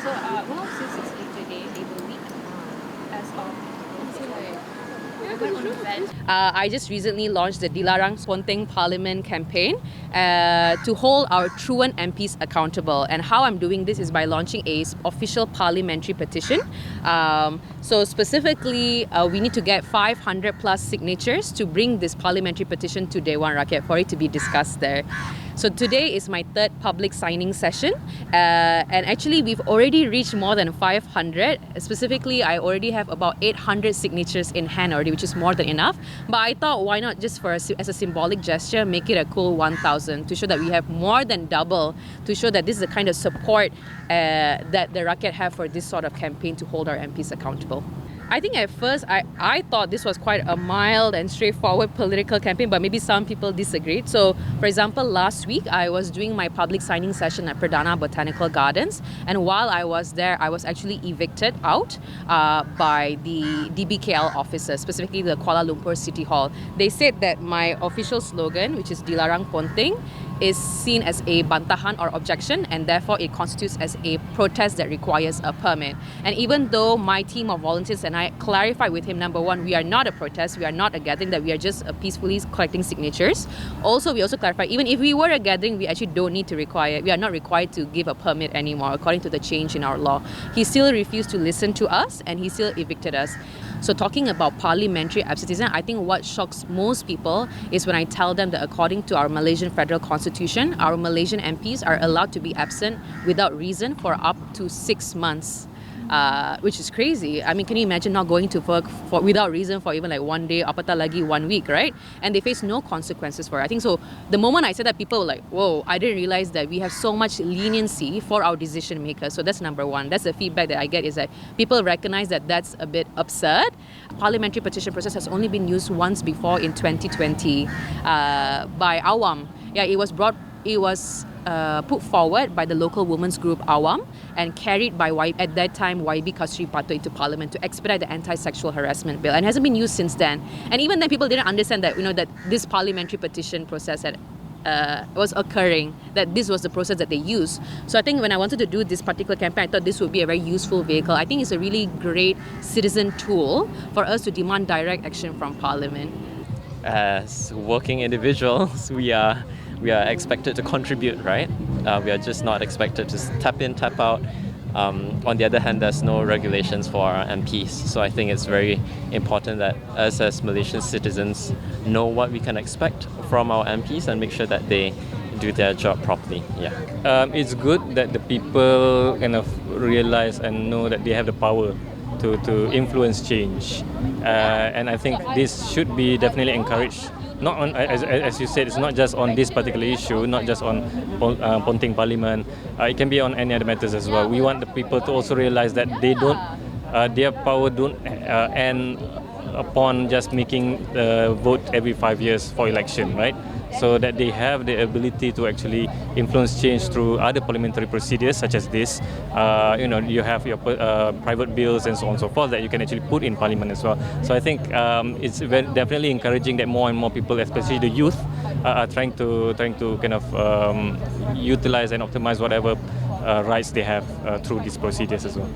So, since it's today, Labor Week, as of I just recently launched the Dilarang Ponteng Parlimen campaign to hold our truant MPs accountable. And how I'm doing this is by launching a official parliamentary petition. So specifically, we need to get 500 plus signatures to bring this parliamentary petition to Dewan Rakyat for it to be discussed there. So today is my third public signing session, and actually we've already reached more than 500. Specifically, I already have about 800 signatures in hand already, which is more than enough. But I thought, why not just as a symbolic gesture, make it a cool 1,000 to show that we have more than double, to show that this is the kind of support that the Rakyat have for this sort of campaign to hold our MPs accountable. I think at first I thought this was quite a mild and straightforward political campaign, but maybe some people disagreed. So, for example, last week I was doing my public signing session at Perdana Botanical Gardens, and while I was there, I was actually evicted out by the DBKL officers, specifically the Kuala Lumpur City Hall. They said that my official slogan, which is Dilarang Ponteng, is seen as a bantahan or objection, and therefore it constitutes as a protest that requires a permit. And even though my team of volunteers and I clarified with him, number one, we are not a protest, we are not a gathering, that we are just peacefully collecting signatures. We also clarified, even if we were a gathering, we actually don't need to we are not required to give a permit anymore according to the change in our law. He still refused to listen to us, and he still evicted us. So talking about parliamentary absenteeism, I think what shocks most people is when I tell them that according to our Malaysian Federal Constitution, our Malaysian MPs are allowed to be absent without reason for up to 6 months. Which is crazy. I mean, can you imagine not going to work without reason for even like 1 day, apatah lagi 1 week, right? And they face no consequences for it. I think so. The moment I said that, people were like, whoa, I didn't realize that we have so much leniency for our decision makers. So that's number one. That's the feedback that I get, is that people recognize that that's a bit absurd. Parliamentary petition process has only been used once before in 2020 by Awam. Yeah, it was put forward by the local women's group Awam and carried by at that time YB Kasri Pato into Parliament to expedite the anti-sexual harassment bill, and hasn't been used since then. And even then, people didn't understand that that this parliamentary petition process was occurring, that this was the process that they used. So I think when I wanted to do this particular campaign, I thought this would be a very useful vehicle. I think it's a really great citizen tool for us to demand direct action from Parliament. As working individuals, we are expected to contribute, right? We are just not expected to tap in, tap out. On the other hand, there's no regulations for our MPs. So I think it's very important that us as Malaysian citizens know what we can expect from our MPs and make sure that they do their job properly. Yeah. It's good that the people kind of realize and know that they have the power to influence change. And I think this should be definitely encouraged. Not on, as you said, it's not just on this particular issue, not just on Ponteng Parlimen. It can be on any other matters as well. We want the people to also realize that their power don't end upon just making the vote every 5 years for election, right? So that they have the ability to actually influence change through other parliamentary procedures such as this. You have your private bills and so on and so forth that you can actually put in Parliament as well. So I think it's definitely encouraging that more and more people, especially the youth, are trying to kind of utilize and optimize whatever rights they have through these procedures as well.